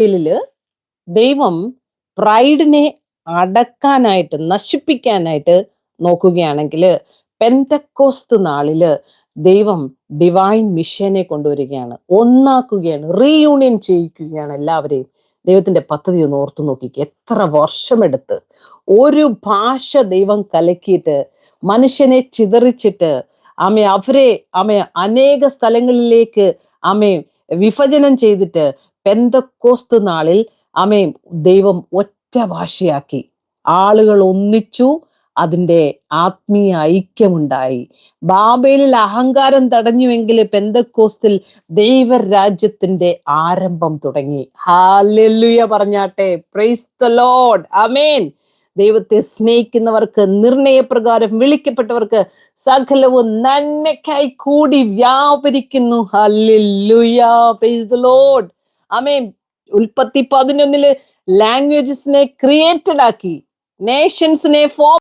ില് ദൈവം പ്രൈഡിനെ അടക്കാനായിട്ട് നശിപ്പിക്കാനായിട്ട് നോക്കുകയാണെങ്കിൽ പെന്തക്കോസ്ത് നാളില് ദൈവം ഡിവൈൻ മിഷനെ കൊണ്ടുവരികയാണ്, ഒന്നാക്കുകയാണ്, റീയൂണിയൻ ചെയ്യിക്കുകയാണ് എല്ലാവരെയും. ദൈവത്തിന്റെ പദ്ധതി ഒന്ന് ഓർത്തു നോക്കിക്കുക. എത്ര വർഷമെടുത്ത് ഒരു ഭാഷ ദൈവം കലക്കിയിട്ട് മനുഷ്യനെ ചിതറിച്ചിട്ട് അവരെ അനേക സ്ഥലങ്ങളിലേക്ക് വിഭജനം ചെയ്തിട്ട് പെന്തക്കോസ്ത് നാളിൽ ദൈവം ഒറ്റ ഭാഷയാക്കി, ആളുകൾ ഒന്നിച്ചു, അതിൻ്റെ ആത്മീയ ഐക്യമുണ്ടായി. ബാബേലിൽ അഹങ്കാരം തടഞ്ഞുവെങ്കിൽ പെന്തക്കോസ്തിൽ ദൈവരാജ്യത്തിന്റെ ആരംഭം തുടങ്ങി. ഹല്ലേലൂയ പറഞ്ഞാട്ടെ. Praise the Lord. ആമേൻ. ദൈവത്തെ സ്നേഹിക്കുന്നവർക്ക്, നിർണയപ്രകാരം വിളിക്കപ്പെട്ടവർക്ക് സകലവും നന്മയ്ക്കായി കൂടി വ്യാപരിക്കുന്നു. Hallelujah. Praise the Lord. Amen. ഉൽപ്പത്തി 11 ലാംഗ്വേജസിനെ ക്രിയേറ്റഡ് ആക്കി, നേഷൻസിനെ ഫോം